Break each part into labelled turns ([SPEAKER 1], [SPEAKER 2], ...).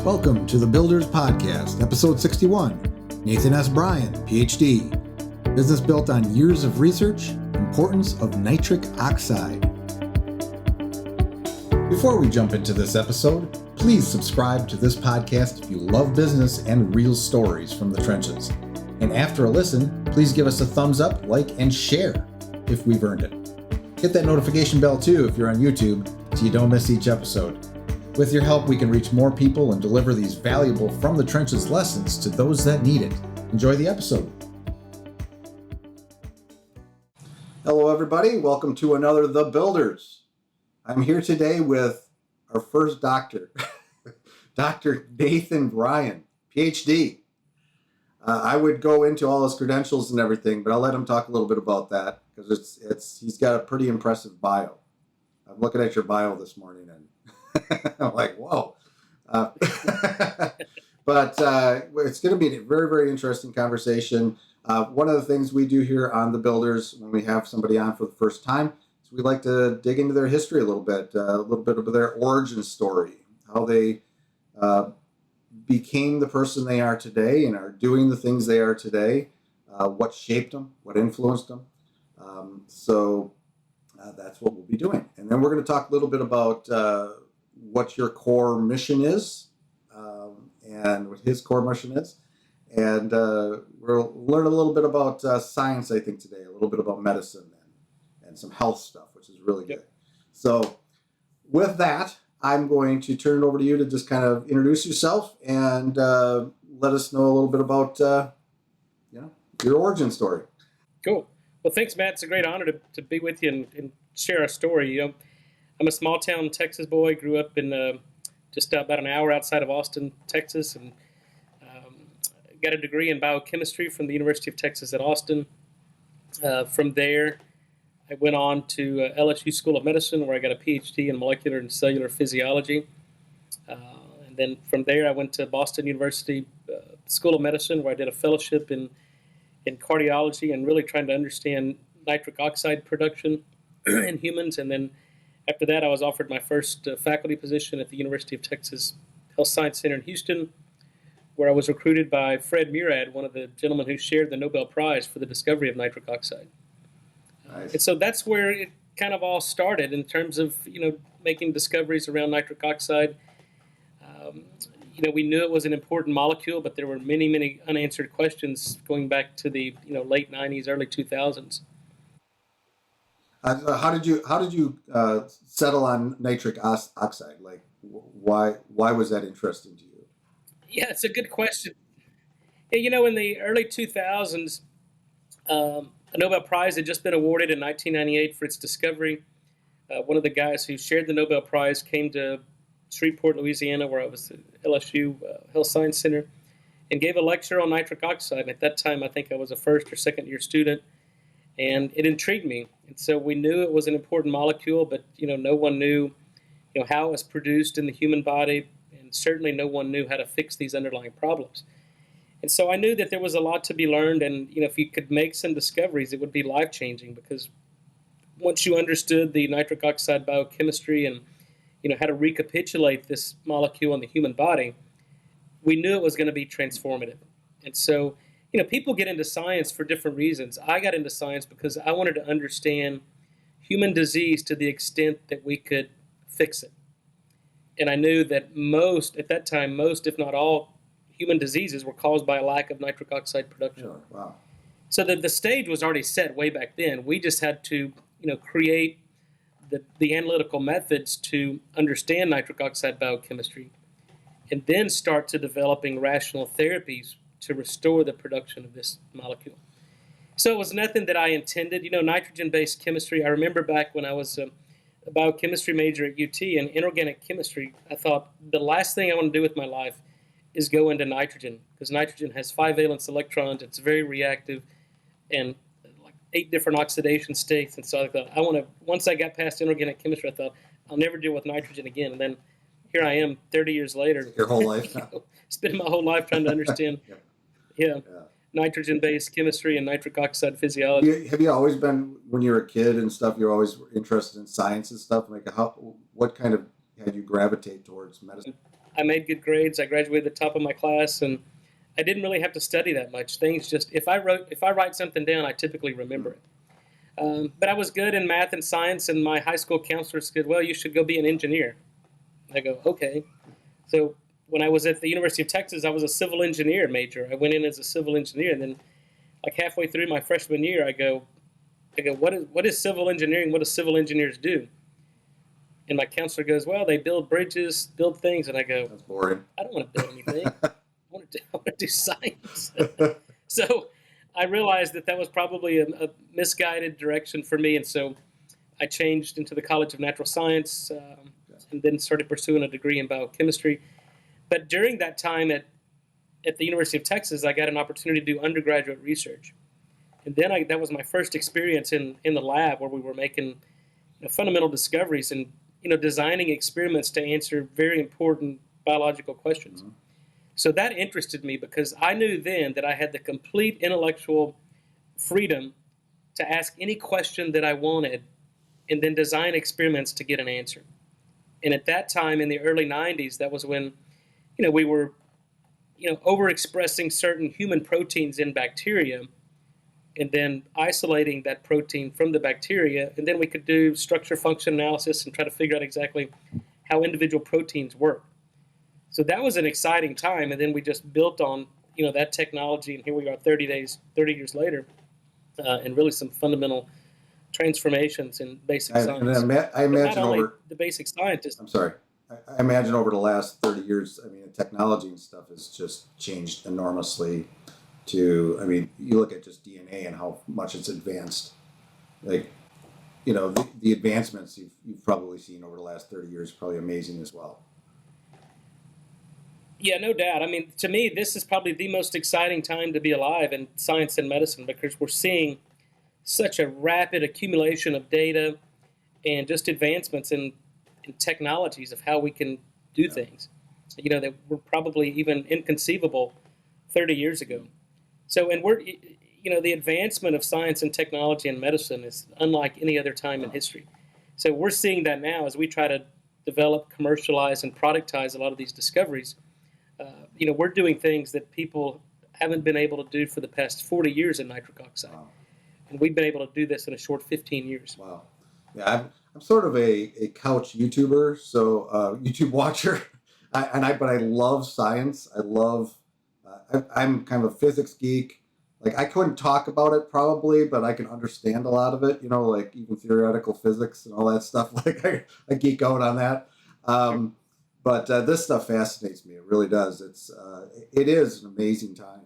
[SPEAKER 1] Welcome to the Builders Podcast, episode 61. Nathan S. Bryan, Phd. Business built on years of research, importance of nitric oxide. Before we jump into this episode, please subscribe to this podcast if you love business and real stories from the trenches. And after a listen, please give us a thumbs up, like, and share if we've earned it. Hit that notification bell too if you're on YouTube so you don't miss each episode. With your help, we can reach more people and deliver these valuable from the trenches lessons to those that need it. Enjoy the episode. Hello, everybody. Welcome to another The Builders. I'm here today with our first doctor, Dr. Nathan Bryan, PhD. I would go into all his credentials and everything, but I'll let him talk a little bit about that because he's got a pretty impressive bio. I'm looking at your bio this morning and I'm like, whoa. But it's going to be a very, very interesting conversation. One of the things we do here on The Builders when we have somebody on for the first time is we like to dig into their history a little bit of their origin story, how they became the person they are today and are doing the things they are today, what shaped them, what influenced them. So that's what we'll be doing. And then we're going to talk a little bit about what your core mission is and what his core mission is. And we'll learn a little bit about science, I think, today, a little bit about medicine and some health stuff, which is really good. So with that, I'm going to turn it over to you to just kind of introduce yourself and let us know a little bit about your origin story.
[SPEAKER 2] Cool. Well, thanks, Matt. It's a great honor to be with you and share our story. I'm a small town Texas boy, grew up in just about an hour outside of Austin, Texas, and got a degree in biochemistry from the University of Texas at Austin. From there, I went on to LSU School of Medicine, where I got a PhD in molecular and cellular physiology. And then from there, I went to Boston University School of Medicine, where I did a fellowship in cardiology and really trying to understand nitric oxide production in humans. And then after that, I was offered my first faculty position at the University of Texas Health Science Center in Houston, where I was recruited by Fred Murad, one of the gentlemen who shared the Nobel Prize for the discovery of nitric oxide. Nice. And so that's where it kind of all started in terms of, making discoveries around nitric oxide. We knew it was an important molecule, but there were many, many unanswered questions going back to the, late 90s, early 2000s.
[SPEAKER 1] How did you settle on nitric oxide? Like, why was that interesting to you?
[SPEAKER 2] Yeah, it's a good question. In the early 2000s, a Nobel Prize had just been awarded in 1998 for its discovery. One of the guys who shared the Nobel Prize came to Shreveport, Louisiana, where I was at LSU Health Science Center, and gave a lecture on nitric oxide. And at that time, I think I was a first or second year student, and it intrigued me. And so we knew it was an important molecule, but no one knew how it was produced in the human body, and certainly no one knew how to fix these underlying problems. And so I knew that there was a lot to be learned, and if you could make some discoveries, it would be life-changing, because once you understood the nitric oxide biochemistry and how to recapitulate this molecule in the human body, we knew it was going to be transformative. And so, people get into science for different reasons. I got into science because I wanted to understand human disease to the extent that we could fix it. And I knew that most, if not all, human diseases were caused by a lack of nitric oxide production.
[SPEAKER 1] Sure. Wow.
[SPEAKER 2] So the stage was already set way back then. We just had to, create the analytical methods to understand nitric oxide biochemistry, and then start to developing rational therapies to restore the production of this molecule. So it was nothing that I intended. Nitrogen-based chemistry, I remember back when I was a biochemistry major at UT in inorganic chemistry, I thought the last thing I want to do with my life is go into nitrogen, because nitrogen has 5 valence electrons, it's very reactive, and 8 different oxidation states. And so I thought, once I got past inorganic chemistry, I thought, I'll never deal with nitrogen again. And then here I am 30 years later.
[SPEAKER 1] Your whole life?
[SPEAKER 2] Spending my whole life trying to understand nitrogen-based chemistry and nitric oxide physiology.
[SPEAKER 1] Have you always been, when you were a kid and stuff, you're always interested in science and stuff? Like, what kind of had you gravitate towards medicine?
[SPEAKER 2] I made good grades. I graduated at the top of my class, and I didn't really have to study that much. Things just, if I write something down, I typically remember it. But I was good in math and science, and my high school counselor said, well, you should go be an engineer. I go, okay. So when I was at the University of Texas, I was a civil engineer major. I went in as a civil engineer, and then like halfway through my freshman year, I go, what is civil engineering? What do civil engineers do? And my counselor goes, well, they build bridges, build things. And I go,
[SPEAKER 1] That's boring.
[SPEAKER 2] I don't want to build anything. I want to do science. So I realized that was probably a misguided direction for me. And so I changed into the College of Natural Science and then started pursuing a degree in biochemistry. But during that time at the University of Texas, I got an opportunity to do undergraduate research. And then that was my first experience in the lab where we were making fundamental discoveries and designing experiments to answer very important biological questions. Mm-hmm. So that interested me because I knew then that I had the complete intellectual freedom to ask any question that I wanted and then design experiments to get an answer. And at that time in the early 90s, that was when we were overexpressing certain human proteins in bacteria and then isolating that protein from the bacteria, and then we could do structure function analysis and try to figure out exactly how individual proteins work. So that was an exciting time, and then we just built on that technology, and here we are 30 years later, and really some fundamental transformations in basic science.
[SPEAKER 1] And I imagine over
[SPEAKER 2] the basic scientists.
[SPEAKER 1] I'm sorry. I imagine over the last 30 years, the technology and stuff has just changed enormously. You look at just DNA and how much it's advanced. Like, the advancements you've probably seen over the last 30 years are probably amazing as well.
[SPEAKER 2] Yeah, no doubt. To me, this is probably the most exciting time to be alive in science and medicine because we're seeing such a rapid accumulation of data and just advancements in technologies of how we can do things, that were probably even inconceivable 30 years ago. So, and we're, the advancement of science and technology and medicine is unlike any other time in history. So we're seeing that now as we try to develop, commercialize, and productize a lot of these discoveries. We're doing things that people haven't been able to do for the past 40 years in nitric oxide. Wow. And we've been able to do this in a short 15 years.
[SPEAKER 1] Wow. Yeah, I'm sort of a couch YouTuber, so YouTube watcher, but I love science. I love. I'm kind of a physics geek. Like I couldn't talk about it probably, but I can understand a lot of it. Like even theoretical physics and all that stuff. Like I geek out on that. But this stuff fascinates me. It really does. It is an amazing time.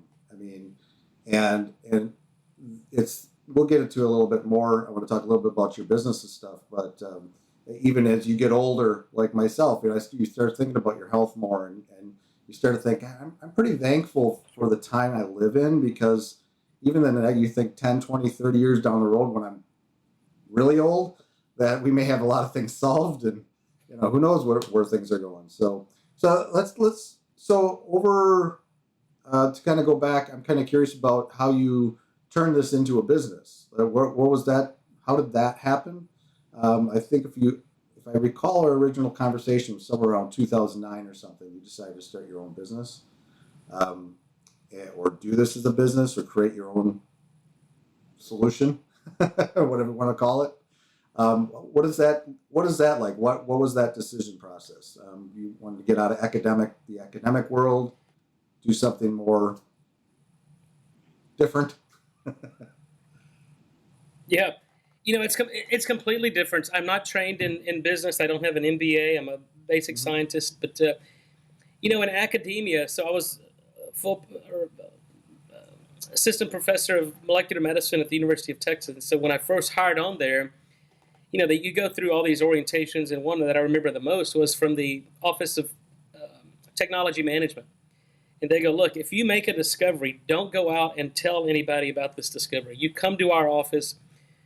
[SPEAKER 1] And it's. We'll get into a little bit more. I want to talk a little bit about your business and stuff. But even as you get older, like myself, you start thinking about your health more, and you start to think, I'm pretty thankful for the time I live in, because even then you think 10, 20, 30 years down the road when I'm really old, that we may have a lot of things solved, and who knows where things are going. So over to kind of go back, I'm kind of curious about how you turn this into a business. What was that? How did that happen? I think if I recall, our original conversation was somewhere around 2009 or something. You decided to start your own business, or do this as a business, or create your own solution, whatever you want to call it. What is that like? What was that decision process? You wanted to get out of the academic world, do something more different.
[SPEAKER 2] Yeah, it's completely different. I'm not trained in business. I don't have an MBA. I'm a basic scientist, but in academia. So I was assistant professor of molecular medicine at the University of Texas. So when I first hired on there, that you go through all these orientations, and one that I remember the most was from the Office of Technology Management. And they go, look, if you make a discovery, don't go out and tell anybody about this discovery. You come to our office,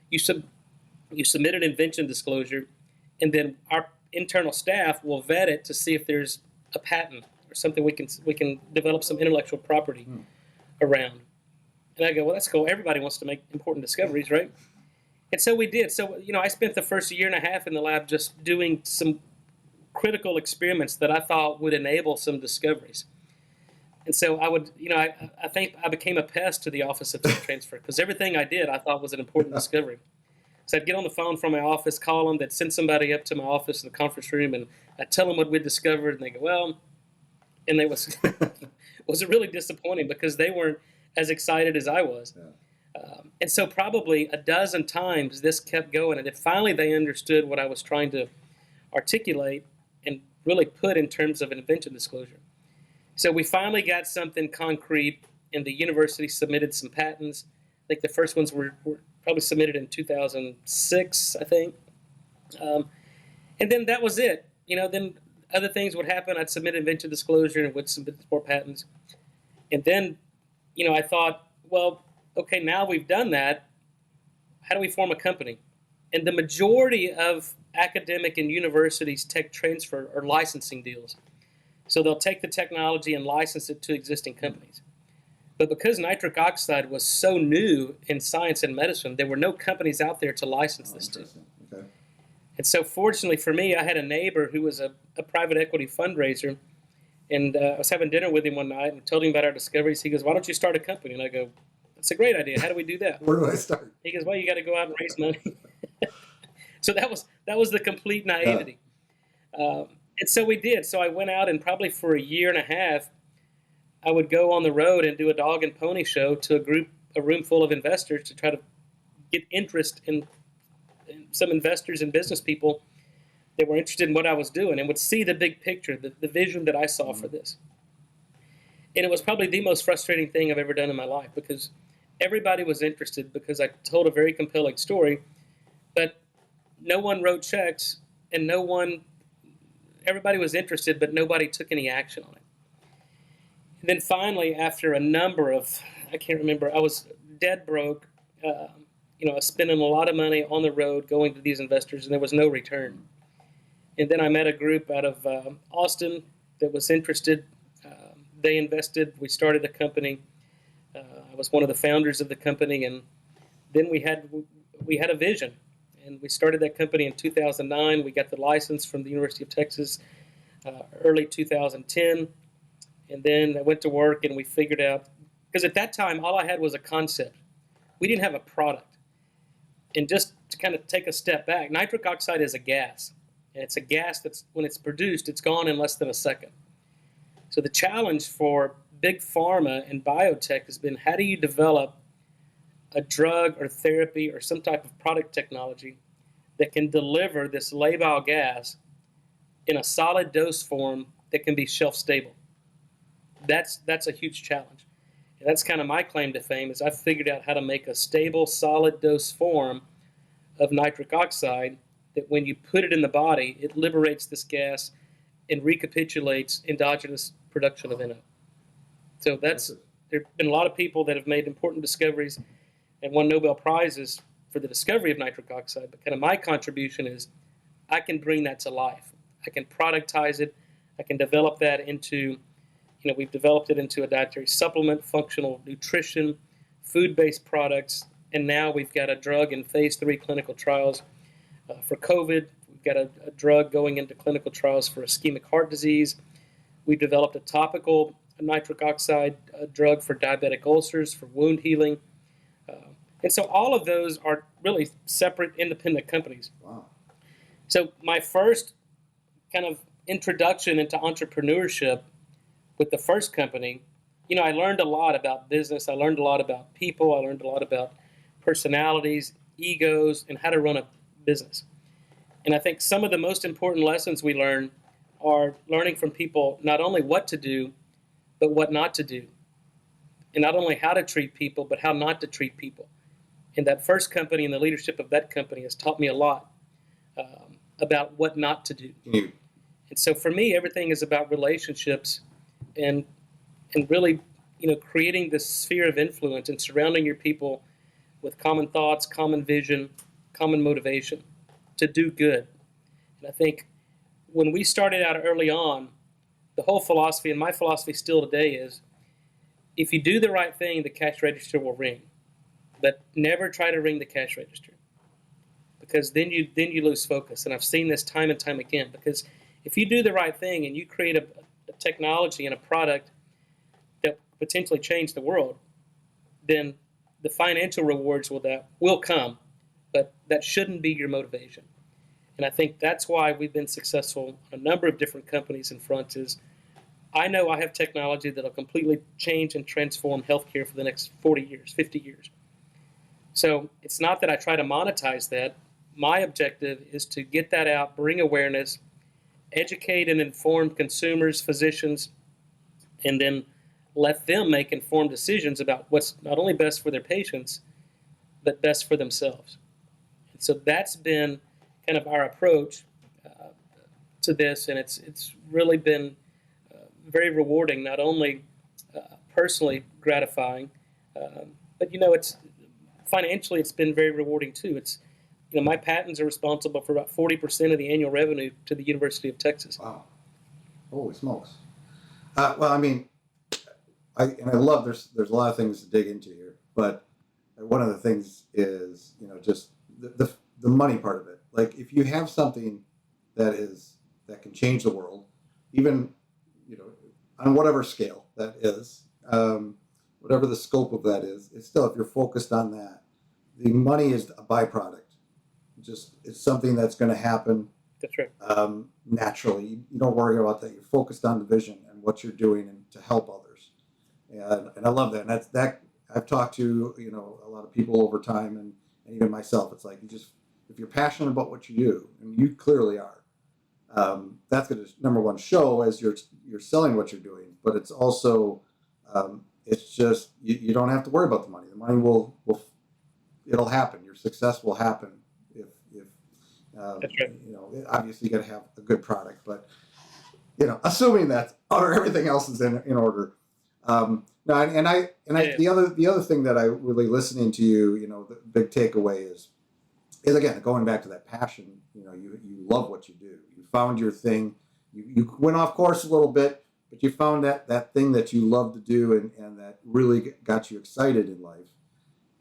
[SPEAKER 2] you submit an invention disclosure, and then our internal staff will vet it to see if there's a patent or something we can develop some intellectual property around. And I go, well, that's cool. Everybody wants to make important discoveries, right? And so we did. So, I spent the first year and a half in the lab just doing some critical experiments that I thought would enable some discoveries. And so I would, I think I became a pest to the Office of Tech Transfer because everything I did I thought was an important discovery. So I'd get on the phone from my office, call them, they'd send somebody up to my office in the conference room, and I'd tell them what we'd discovered, and they go, well, and they was really disappointing because they weren't as excited as I was.
[SPEAKER 1] Yeah.
[SPEAKER 2] And so probably a dozen times this kept going, and then finally they understood what I was trying to articulate and really put in terms of an invention disclosure. So we finally got something concrete, and the university submitted some patents. I think the first ones were probably submitted in 2006, I think. And then that was it. Then other things would happen. I'd submit invention disclosure and would submit more patents. And then, I thought, well, okay, now we've done that. How do we form a company? And the majority of academic and universities tech transfer are licensing deals. So they'll take the technology and license it to existing companies. But because nitric oxide was so new in science and medicine, there were no companies out there to license this to.
[SPEAKER 1] Okay.
[SPEAKER 2] And so fortunately for me, I had a neighbor who was a private equity fundraiser, and I was having dinner with him one night and told him about our discoveries. He goes, why don't you start a company? And I go, that's a great idea. How do we do that?
[SPEAKER 1] Where do I start?
[SPEAKER 2] He goes, well, you got to go out and raise money. So that was the complete naivety. And so we did. So I went out, and probably for a year and a half, I would go on the road and do a dog and pony show to a room full of investors to try to get interest in some investors and business people that were interested in what I was doing and would see the big picture, the vision that I saw for this. And it was probably the most frustrating thing I've ever done in my life because everybody was interested because I told a very compelling story, but no one wrote checks and everybody was interested, but nobody took any action on it. And then finally, after a number of, I can't remember, I was dead broke, I was spending a lot of money on the road going to these investors, and there was no return. And then I met a group out of Austin that was interested. They invested. We started a company. I was one of the founders of the company, and then we had a vision, and we started that company in 2009. We got the license from the University of Texas early 2010, and then I went to work, and we figured out, because at that time all I had was a concept. We didn't have a product. And just to kind of take a step back, nitric oxide is a gas. And it's a gas that's, when it's produced, it's gone in less than a second. So the challenge for big pharma and biotech has been, how do you develop a drug or therapy or some type of product technology that can deliver this labile gas in a solid dose form that can be shelf stable? That's a huge challenge. And that's kind of my claim to fame, is I figured out how to make a stable, solid dose form of nitric oxide that when you put it in the body, it liberates this gas and recapitulates endogenous production of NO. So there have been a lot of people that have made important discoveries and won Nobel Prizes for the discovery of nitric oxide, but kind of my contribution is I can bring that to life. I can productize it. I can develop that into, we've developed it into a dietary supplement, functional nutrition, food-based products, and now we've got a drug in phase 3 clinical trials for COVID. We've got a drug going into clinical trials for ischemic heart disease. We've developed a topical nitric oxide drug for diabetic ulcers, for wound healing. And so all of those are really separate, independent companies.
[SPEAKER 1] Wow.
[SPEAKER 2] So my first kind of introduction into entrepreneurship with the first company, I learned a lot about business. I learned a lot about people. I learned a lot about personalities, egos, and how to run a business. And I think some of the most important lessons we learn are learning from people not only what to do, but what not to do. And not only how to treat people, but how not to treat people. And that first company and the leadership of that company has taught me a lot about what not to do. And so for me, everything is about relationships and really, creating this sphere of influence and surrounding your people with common thoughts, common vision, common motivation to do good. And I think when we started out early on, the whole philosophy, and my philosophy still today, is if you do the right thing, the cash register will ring. But never try to ring the cash register, because then you lose focus. And I've seen this time and time again, because If you do the right thing and you create a technology and a product that potentially change the world, then the financial rewards will come, but that shouldn't be your motivation. And I think that's why we've been successful on a number of different companies and fronts is I know I have technology that'll completely change and transform healthcare for the next 40 years, 50 years. So it's not that I try to monetize that. My objective is to get that out, bring awareness, educate and inform consumers, physicians, and then let them make informed decisions about what's not only best for their patients, but best for themselves. And so that's been kind of our approach to this, and it's really been very rewarding, not only personally gratifying, but it's financially it's been very rewarding too. It's my patents are responsible for about 40% of the annual revenue to the University of Texas.
[SPEAKER 1] Wow, holy smokes! Well, I mean, I love there's a lot of things to dig into here, but one of the things is just the money part of it. Like if you have something that can change the world, even on whatever scale that is, whatever the scope of that is, it's still if you're focused on that, the money is a byproduct. It's something that's going to happen.
[SPEAKER 2] That's right.
[SPEAKER 1] Naturally, you don't worry about that. You're focused on the vision and what you're doing and to help others. And I love that. And that I've talked to a lot of people over time, and even myself. It's like if you're passionate about what you do, and you clearly are, that's going to number one show as you're selling what you're doing. But it's also it's just you don't have to worry about the money. The money will it'll happen. Your success will happen if
[SPEAKER 2] that's right.
[SPEAKER 1] Obviously you got to have a good product, but assuming that everything else is in order. The other thing that I really listening to you, the big takeaway is again going back to that passion. You love what you do. You found your thing. You went off course a little bit, but you found that thing that you love to do and that really got you excited in life.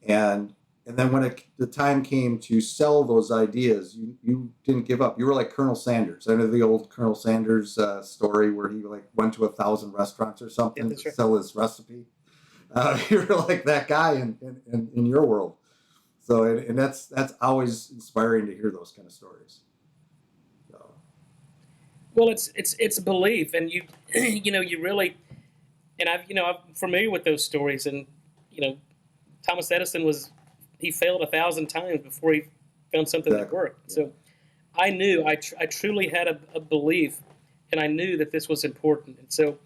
[SPEAKER 1] And then when the time came to sell those ideas, you didn't give up. You were like Colonel Sanders. I know the old Colonel Sanders story where he went to 1,000 restaurants or something to sell his recipe. You're like that guy in your world. So and that's always inspiring to hear those kind of stories. So.
[SPEAKER 2] Well, it's a belief, and you you really, and I'm familiar with those stories, and Thomas Edison he failed 1,000 times before he found something that worked. Yeah. So I knew I truly had a belief, and I knew that this was important. And so,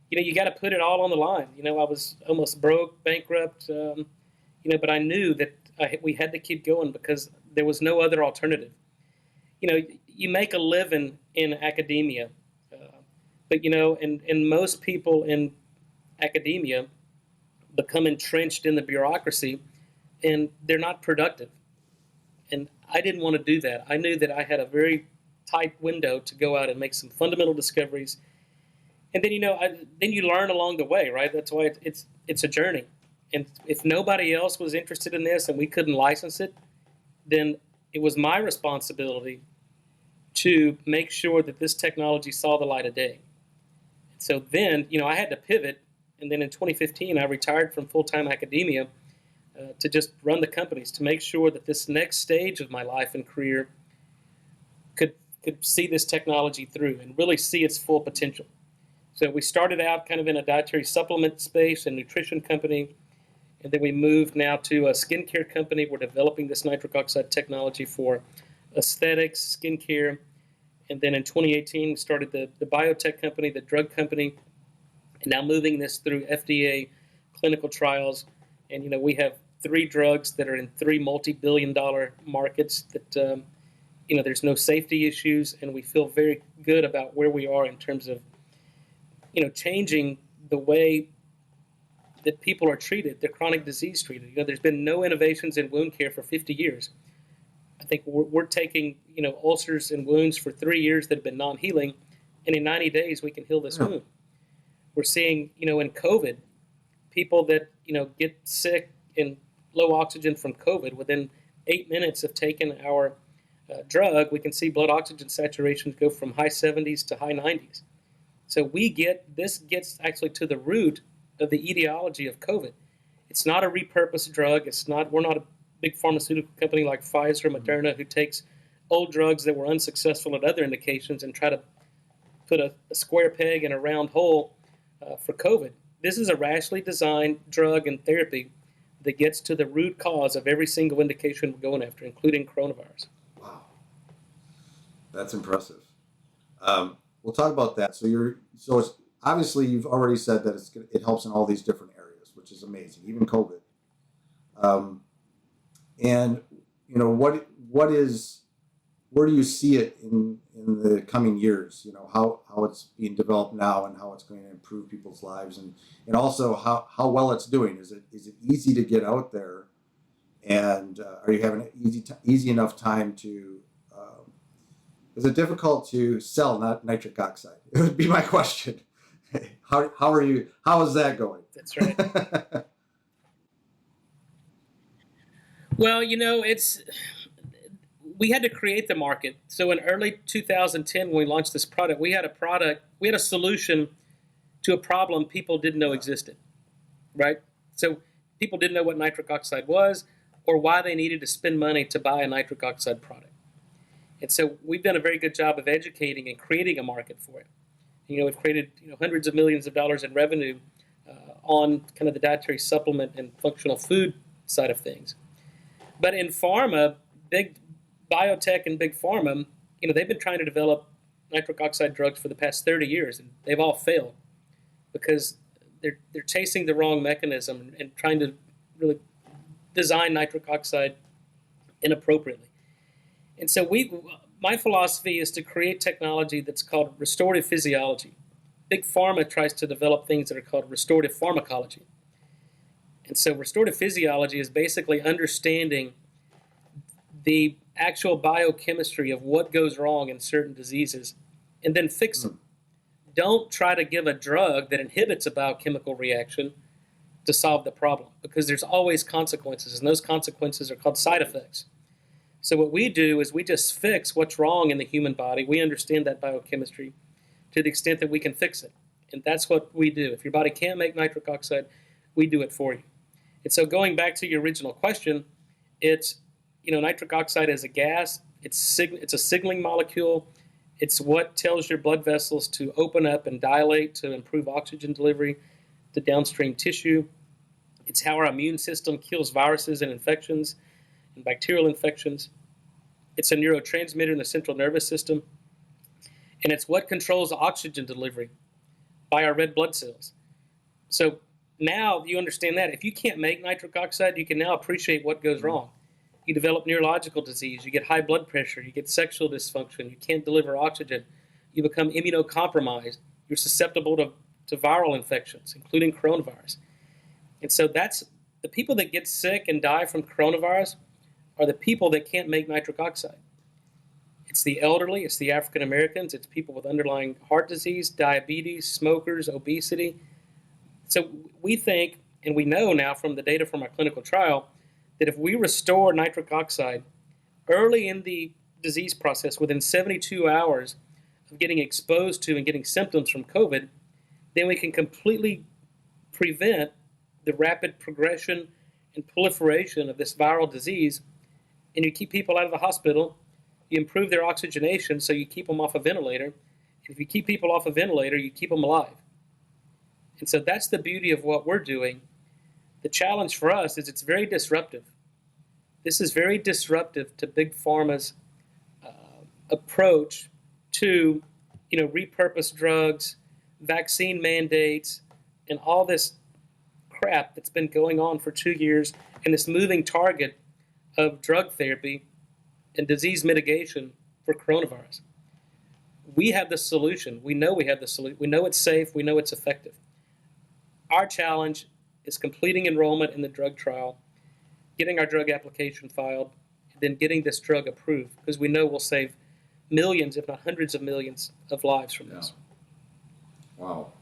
[SPEAKER 2] you got to put it all on the line. I was almost broke, bankrupt, but I knew that we had to keep going because there was no other alternative. You make a living in academia, but and most people in academia become entrenched in the bureaucracy, and they're not productive. And I didn't want to do that. I knew that I had a very tight window to go out and make some fundamental discoveries. And then, then you learn along the way, right? That's why it's a journey. And if nobody else was interested in this and we couldn't license it, then it was my responsibility to make sure that this technology saw the light of day. So then, I had to pivot. And then in 2015, I retired from full-time academia to just run the companies, to make sure that this next stage of my life and career could see this technology through and really see its full potential. So we started out kind of in a dietary supplement space and nutrition company, and then we moved now to a skincare company. We're developing this nitric oxide technology for aesthetics, skincare, and then in 2018 we started the biotech company, the drug company, and now moving this through FDA clinical trials. And we have 3 drugs that are in 3 multi-billion-dollar markets that there's no safety issues, and we feel very good about where we are in terms of changing the way that people are treated, they're chronic disease treated. There's been no innovations in wound care for 50 years. I think we're taking ulcers and wounds for 3 years that have been non-healing, and in 90 days we can heal this wound. We're seeing in COVID, people that get sick and low oxygen from COVID, within 8 minutes of taking our drug, we can see blood oxygen saturations go from high 70s to high 90s. So this gets actually to the root of the etiology of COVID. It's not a repurposed drug. We're not a big pharmaceutical company like Pfizer, Moderna, who takes old drugs that were unsuccessful at other indications and try to put a square peg in a round hole for COVID. This is a rationally designed drug and therapy that gets to the root cause of every single indication we're going after, including coronavirus.
[SPEAKER 1] Wow, that's impressive. We'll talk about that. So it's obviously you've already said that it helps in all these different areas, which is amazing, even COVID. And where do you see it in the coming years? How it's being developed now and how it's going to improve people's lives, and also how well it's doing. Is it easy to get out there, and are you having an easy enough time to? Is it difficult to sell nitric oxide? It would be my question. How are you? How is that going?
[SPEAKER 2] That's right. Well, we had to create the market. So in early 2010, when we launched this product, we had a solution to a problem people didn't know existed, right? So people didn't know what nitric oxide was or why they needed to spend money to buy a nitric oxide product. And so we've done a very good job of educating and creating a market for it. We've created hundreds of millions of dollars in revenue on kind of the dietary supplement and functional food side of things. But in pharma, big biotech and big pharma, they've been trying to develop nitric oxide drugs for the past 30 years, and they've all failed because they're chasing the wrong mechanism and trying to really design nitric oxide inappropriately. And so my philosophy is to create technology that's called restorative physiology. Big pharma tries to develop things that are called restorative pharmacology. And so restorative physiology is basically understanding the actual biochemistry of what goes wrong in certain diseases and then fix them. Don't try to give a drug that inhibits a biochemical reaction to solve the problem, because there's always consequences, and those consequences are called side effects. So what we do is we just fix what's wrong in the human body. We understand that biochemistry to the extent that we can fix it. And that's what we do. If your body can't make nitric oxide, we do it for you. And so going back to your original question, it's, nitric oxide is a gas. It's a signaling molecule. It's what tells your blood vessels to open up and dilate to improve oxygen delivery to downstream tissue. It's how our immune system kills viruses and infections and bacterial infections. It's a neurotransmitter in the central nervous system. And it's what controls oxygen delivery by our red blood cells. So now you understand that. If you can't make nitric oxide, you can now appreciate what goes wrong. You develop neurological disease, you get high blood pressure, you get sexual dysfunction, you can't deliver oxygen, you become immunocompromised, you're susceptible to viral infections, including coronavirus. And so that's the people that get sick and die from coronavirus are the people that can't make nitric oxide. It's the elderly, it's the African Americans, it's people with underlying heart disease, diabetes, smokers, obesity. So we think, and we know now from the data from our clinical trial, that if we restore nitric oxide early in the disease process, within 72 hours of getting exposed to and getting symptoms from COVID, then we can completely prevent the rapid progression and proliferation of this viral disease, and you keep people out of the hospital. You improve their oxygenation, so you keep them off a ventilator. And if you keep people off a ventilator, you keep them alive. And so that's the beauty of what we're doing. The challenge for us is it's very disruptive. This is very disruptive to Big Pharma's approach to, repurposed drugs, vaccine mandates, and all this crap that's been going on for 2 years, and this moving target of drug therapy and disease mitigation for coronavirus. We have the solution. We know we have the solution. We know it's safe. We know it's effective. Our challenge is completing enrollment in the drug trial, getting our drug application filed, and then getting this drug approved, because we know we'll save millions, if not hundreds of millions of lives from this.
[SPEAKER 1] Wow.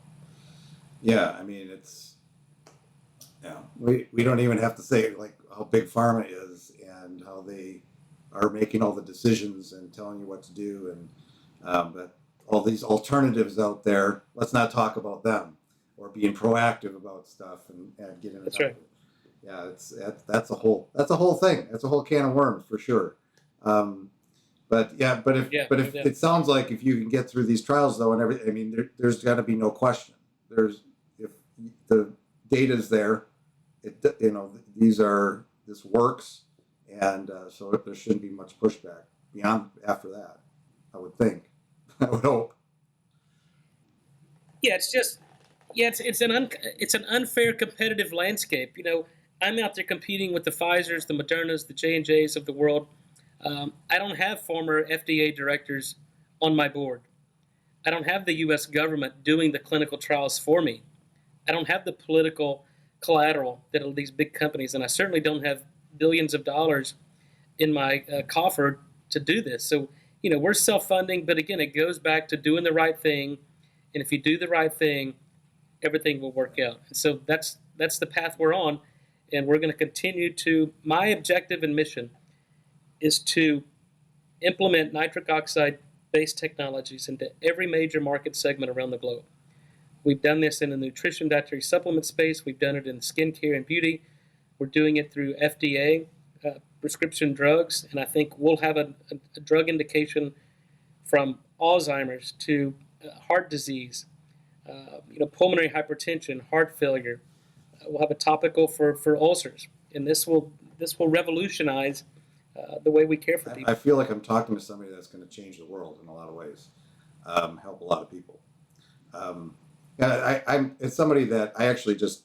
[SPEAKER 1] Yeah, I mean, we don't even have to say like how big pharma is and how they are making all the decisions and telling you what to do, and but all these alternatives out there, let's not talk about them, or being proactive about stuff and getting it
[SPEAKER 2] That's
[SPEAKER 1] out.
[SPEAKER 2] right.
[SPEAKER 1] Yeah, that's a whole thing. That's a whole can of worms for sure. But if
[SPEAKER 2] Yeah.
[SPEAKER 1] it sounds like if you can get through these trials though and everything, I mean, there's got to be no question. If the data is there, this works, and so there shouldn't be much pushback beyond after that. I would think. I would hope.
[SPEAKER 2] Yeah, it's an unfair competitive landscape. I'm out there competing with the Pfizers, the Modernas, the J&Js of the world. I don't have former FDA directors on my board. I don't have the U.S. government doing the clinical trials for me. I don't have the political collateral that are these big companies, and I certainly don't have billions of dollars in my coffer to do this. So, we're self-funding, but again, it goes back to doing the right thing. And if you do the right thing, everything will work out. And so that's the path we're on, and we're going to continue to. My objective and mission is to implement nitric oxide-based technologies into every major market segment around the globe. We've done this in the nutrition dietary supplement space. We've done it in skincare and beauty. We're doing it through FDA prescription drugs, and I think we'll have a drug indication from Alzheimer's to heart disease, pulmonary hypertension, heart failure. We'll have a topical for ulcers, and this will revolutionize the way we care for people.
[SPEAKER 1] I feel like I'm talking to somebody that's going to change the world in a lot of ways, help a lot of people. It's somebody that I actually just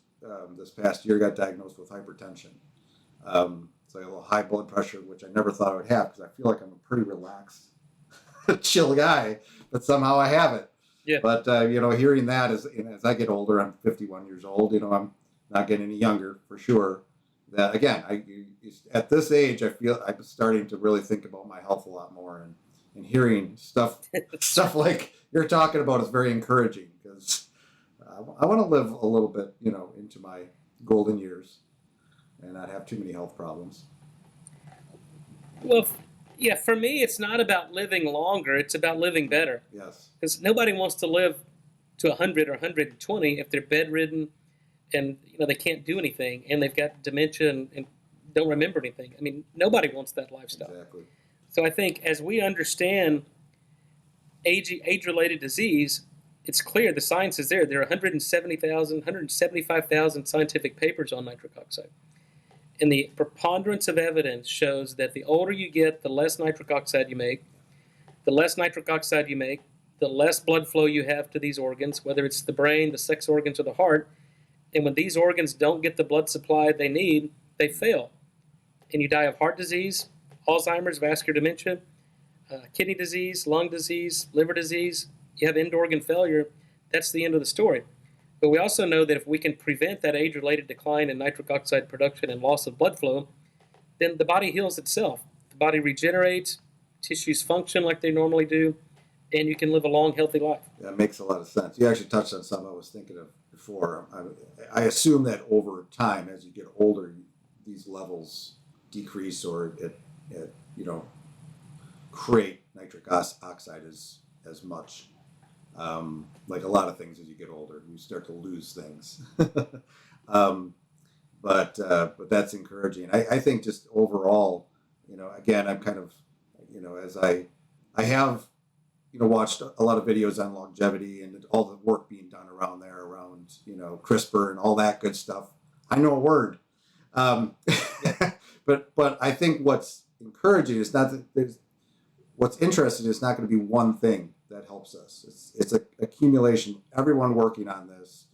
[SPEAKER 1] this past year got diagnosed with hypertension. So I have a little high blood pressure, which I never thought I would have because I feel like I'm a pretty relaxed, chill guy, but somehow I have it.
[SPEAKER 2] Yeah.
[SPEAKER 1] But hearing that as I get older, I'm 51 years old. I'm not getting any younger for sure. That again, at this age, I feel I'm starting to really think about my health a lot more, and hearing stuff like you're talking about is very encouraging because I want to live a little bit, into my golden years and not have too many health problems.
[SPEAKER 2] Well, yeah, for me, it's not about living longer. It's about living better.
[SPEAKER 1] Yes.
[SPEAKER 2] Because nobody wants to live to 100 or 120 if they're bedridden and they can't do anything and they've got dementia and don't remember anything. I mean, nobody wants that lifestyle.
[SPEAKER 1] Exactly.
[SPEAKER 2] So I think as we understand age-related disease, it's clear the science is there. There are 175,000 scientific papers on nitric oxide. And the preponderance of evidence shows that the older you get, the less nitric oxide you make. The less nitric oxide you make, the less blood flow you have to these organs, whether it's the brain, the sex organs, or the heart. And when these organs don't get the blood supply they need, they fail. And you die of heart disease, Alzheimer's, vascular dementia, kidney disease, lung disease, liver disease. You have end organ failure. That's the end of the story. But we also know that if we can prevent that age-related decline in nitric oxide production and loss of blood flow, then the body heals itself. The body regenerates, tissues function like they normally do, and you can live a long, healthy life.
[SPEAKER 1] That makes a lot of sense. You actually touched on something I was thinking of before. I assume that over time, as you get older, these levels decrease or it create nitric oxide as much. Like a lot of things as you get older, you start to lose things. But that's encouraging. I think just overall, again, I'm kind of, as I have, watched a lot of videos on longevity and all the work being done around CRISPR and all that good stuff. I know a word. But I think what's encouraging is not that what's interesting is not going to be one thing that helps us. It's an accumulation, everyone working on this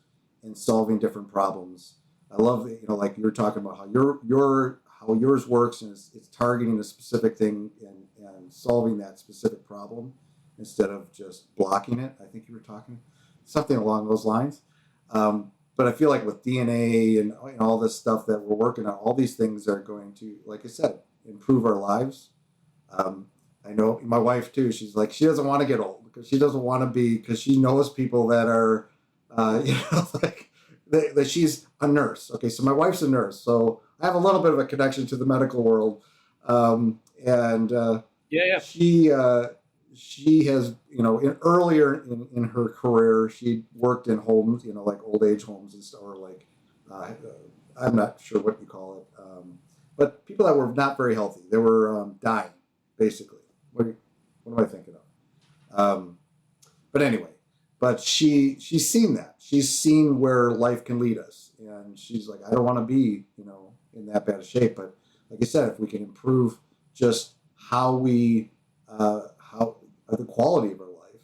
[SPEAKER 1] and solving different problems. I love that, like you're talking about how how yours works, and it's targeting a specific thing and solving that specific problem instead of just blocking it. I think you were talking something along those lines. But I feel like with DNA and all this stuff that we're working on, all these things are going to, like I said, improve our lives. I know my wife too. She's like, she doesn't want to get old because she doesn't want to be, because she knows people that are, that she's a nurse. Okay, so my wife's a nurse, so I have a little bit of a connection to the medical world, and
[SPEAKER 2] Yeah, yeah.
[SPEAKER 1] she has, earlier in her career, she worked in homes, like old age homes and stuff, or like, I'm not sure what you call it, but people that were not very healthy. They were dying, basically. What am I thinking of? But anyway, but she's seen that. She's seen where life can lead us, and she's like, I don't want to be, in that bad of shape. But like I said, if we can improve just how we, how the quality of our life,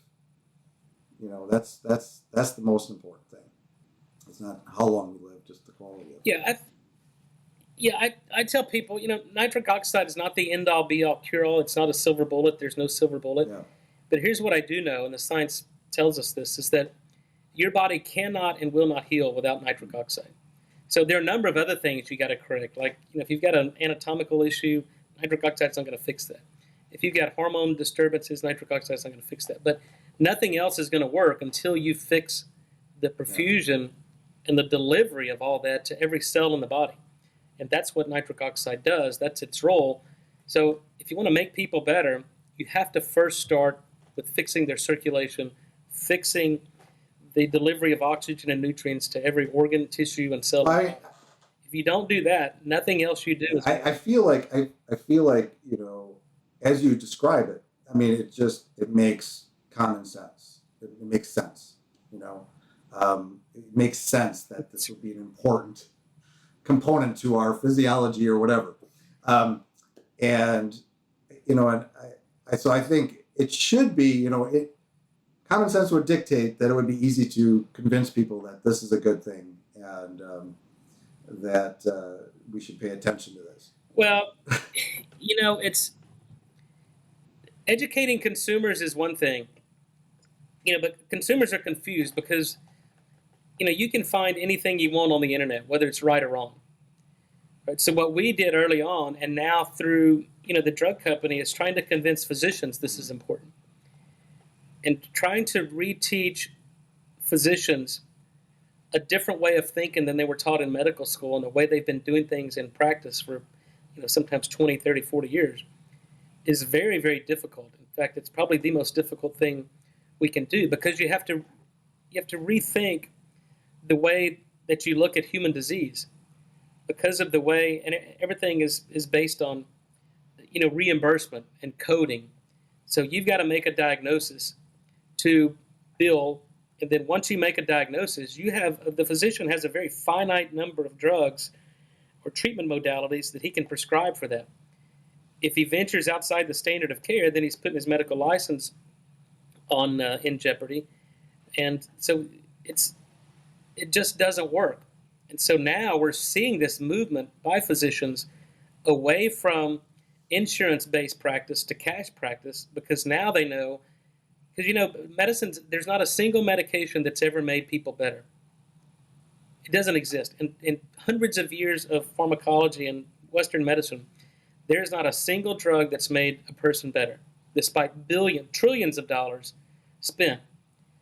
[SPEAKER 1] that's the most important thing. It's not how long we live, just the quality of it.
[SPEAKER 2] I tell people, nitric oxide is not the end all be all cure all. It's not a silver bullet. There's no silver bullet.
[SPEAKER 1] Yeah.
[SPEAKER 2] But here's what I do know, and the science tells us this, is that your body cannot and will not heal without nitric oxide. So there are a number of other things you got to correct. Like, if you've got an anatomical issue, nitric oxide is not going to fix that. If you've got hormone disturbances, nitric oxide is not going to fix that. But nothing else is going to work until you fix the perfusion and the delivery of all that to every cell in the body. And that's what nitric oxide does. That's its role. So if you want to make people better, you have to first start with fixing their circulation, fixing the delivery of oxygen and nutrients to every organ, tissue, and cell. If you don't do that, nothing else you do is
[SPEAKER 1] I feel like as you describe it, I mean, it makes common sense. It makes sense. It makes sense that this would be an important component to our physiology or whatever. So I think it should be, common sense would dictate that it would be easy to convince people that this is a good thing, and that we should pay attention to this.
[SPEAKER 2] Well, it's educating consumers is one thing, but consumers are confused because, you can find anything you want on the internet, whether it's right or wrong. Right? So what we did early on, and now through, the drug company, is trying to convince physicians this is important. And trying to reteach physicians a different way of thinking than they were taught in medical school and the way they've been doing things in practice for, sometimes 20, 30, 40 years is very, very difficult. In fact, it's probably the most difficult thing we can do, because you have to rethink the way that you look at human disease, because of the way, and everything is based on, reimbursement and coding. So you've got to make a diagnosis to bill, and then once you make a diagnosis, the physician has a very finite number of drugs or treatment modalities that he can prescribe for that. If he ventures outside the standard of care, then he's putting his medical license in jeopardy, and so it just doesn't work. And so now we're seeing this movement by physicians away from insurance-based practice to cash practice, because now they know, because medicines, there's not a single medication that's ever made people better. It doesn't exist. In hundreds of years of pharmacology and Western medicine, there's not a single drug that's made a person better, despite trillions of dollars spent.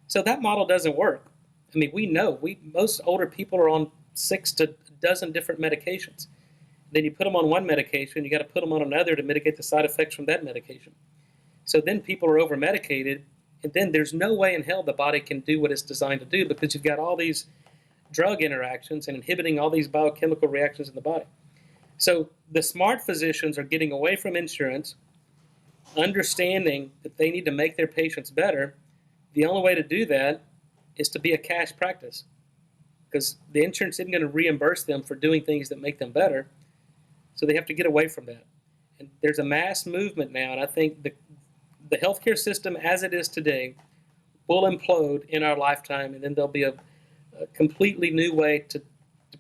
[SPEAKER 2] So that model doesn't work. I mean, we know, most older people are on 6 to a dozen different medications. Then you put them on one medication, you got to put them on another to mitigate the side effects from that medication. So then people are over-medicated, and then there's no way in hell the body can do what it's designed to do, because you've got all these drug interactions and inhibiting all these biochemical reactions in the body. So the smart physicians are getting away from insurance, understanding that they need to make their patients better. The only way to do that is to be a cash practice, because the insurance isn't going to reimburse them for doing things that make them better. So they have to get away from that. And there's a mass movement now, and I think the healthcare system as it is today will implode in our lifetime, and then there'll be a completely new way to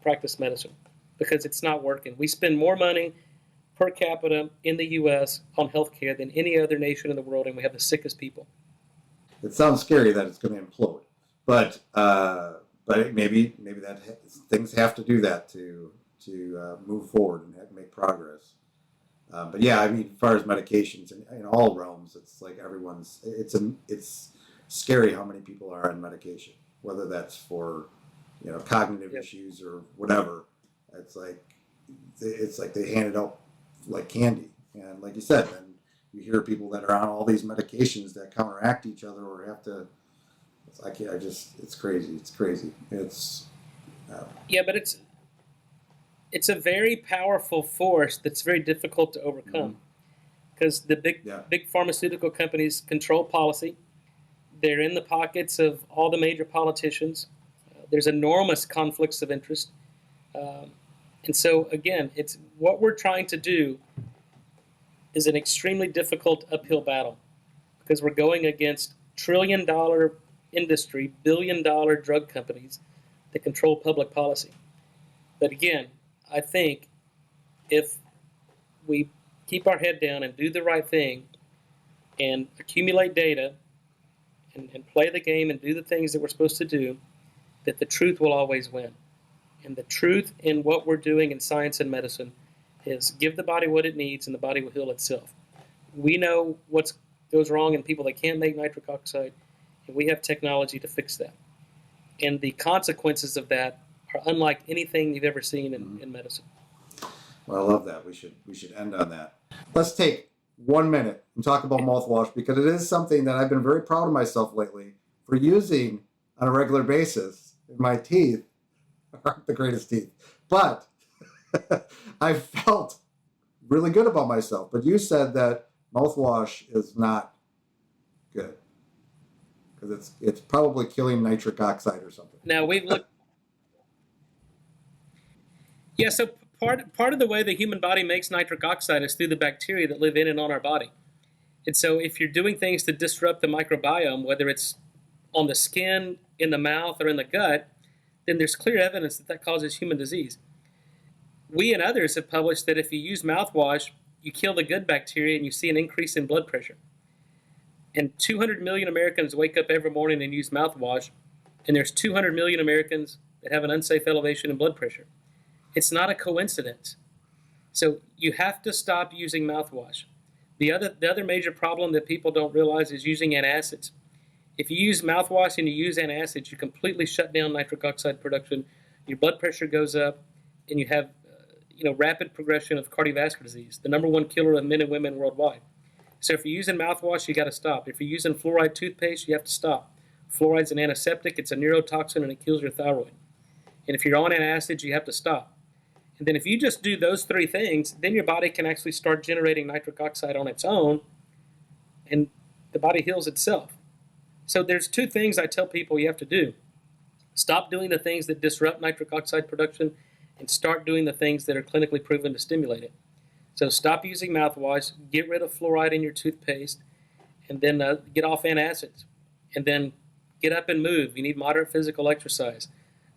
[SPEAKER 2] practice medicine, because it's not working. We spend more money per capita in the U.S. on healthcare than any other nation in the world, and we have the sickest people.
[SPEAKER 1] It sounds scary that it's going to implode, but maybe that things have to do that to move forward and make progress. But yeah, I mean, as far as medications in all realms, it's like it's scary how many people are on medication, whether that's for cognitive issues or whatever. It's like they hand it out like candy. And like you said, then you hear people that are on all these medications that counteract each other or have to. It's crazy. It's crazy.
[SPEAKER 2] Yeah, but it's a very powerful force that's very difficult to overcome because the big pharmaceutical companies control policy. They're in the pockets of all the major politicians. There's enormous conflicts of interest. And so, again, it's what we're trying to do is an extremely difficult uphill battle because we're going against trillion-dollar industry, billion-dollar drug companies that control public policy. But again, I think if we keep our head down and do the right thing and accumulate data and play the game and do the things that we're supposed to do, that the truth will always win. And the truth in what we're doing in science and medicine is give the body what it needs and the body will heal itself. We know what goes wrong in people that can't make nitric oxide, and we have technology to fix that. And the consequences of that are unlike anything you've ever seen in medicine.
[SPEAKER 1] Well, I love that. We should end on that. Let's take 1 minute and talk about mouthwash because it is something that I've been very proud of myself lately for using on a regular basis. My teeth aren't the greatest teeth, but I felt really good about myself. But you said that mouthwash is not good because it's probably killing nitric oxide or something.
[SPEAKER 2] Now we've looked. Yeah, so part of the way the human body makes nitric oxide is through the bacteria that live in and on our body. And so if you're doing things to disrupt the microbiome, whether it's on the skin, in the mouth, or in the gut, then there's clear evidence that causes human disease. We and others have published that if you use mouthwash, you kill the good bacteria and you see an increase in blood pressure. And 200 million Americans wake up every morning and use mouthwash, and there's 200 million Americans that have an unsafe elevation in blood pressure. It's not a coincidence. So you have to stop using mouthwash. The other major problem that people don't realize is using antacids. If you use mouthwash and you use antacids, you completely shut down nitric oxide production. Your blood pressure goes up, and you have rapid progression of cardiovascular disease, the number one killer of men and women worldwide. So if you're using mouthwash, you got to stop. If you're using fluoride toothpaste, you have to stop. Fluoride's an antiseptic, it's a neurotoxin, and it kills your thyroid. And if you're on antacids, you have to stop. And then if you just do those three things, then your body can actually start generating nitric oxide on its own, and the body heals itself. So there's two things I tell people you have to do. Stop doing the things that disrupt nitric oxide production and start doing the things that are clinically proven to stimulate it. So stop using mouthwash, get rid of fluoride in your toothpaste, and then get off antacids. And then get up and move. You need moderate physical exercise.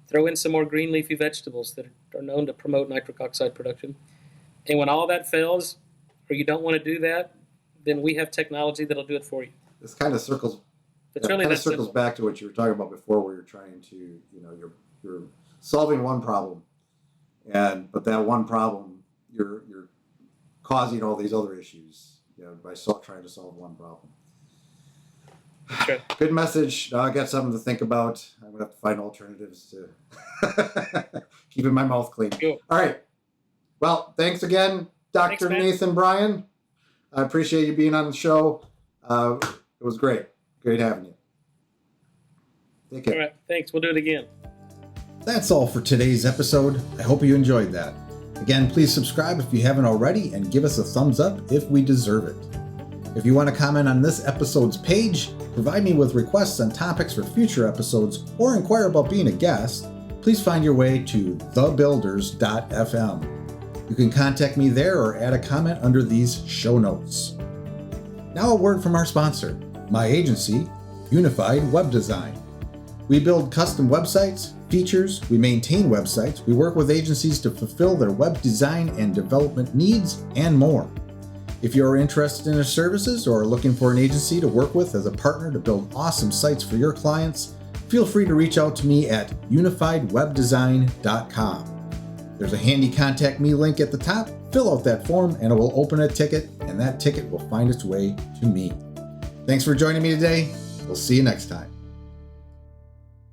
[SPEAKER 2] Throw in some more green leafy vegetables that are known to promote nitric oxide production. And when all that fails, or you don't want to do that, then we have technology that'll do it for you.
[SPEAKER 1] This kind of circles back to what you were talking about before, where you're trying to, you're solving one problem, but that one problem, you're causing all these other issues, by trying to solve one problem.
[SPEAKER 2] Sure.
[SPEAKER 1] Good message. Now I got something to think about. I'm gonna have to find alternatives to keeping my mouth clean.
[SPEAKER 2] Cool.
[SPEAKER 1] All right. Well, thanks again, Dr. Nathan Bryan. I appreciate you being on the show. It was great. Great having you. Take care.
[SPEAKER 2] All right. Thanks. We'll do it again.
[SPEAKER 1] That's all for today's episode. I hope you enjoyed that. Again, please subscribe if you haven't already and give us a thumbs up if we deserve it. If you want to comment on this episode's page, provide me with requests on topics for future episodes, or inquire about being a guest, please find your way to thebuilders.fm. You can contact me there or add a comment under these show notes. Now a word from our sponsor, my agency, Unified Web Design. We build custom websites, features, we maintain websites, we work with agencies to fulfill their web design and development needs, and more. If you're interested in our services or are looking for an agency to work with as a partner to build awesome sites for your clients, feel free to reach out to me at unifiedwebdesign.com. There's a handy contact me link at the top. Fill out that form and it will open a ticket, and that ticket will find its way to me. Thanks for joining me today. We'll see you next time.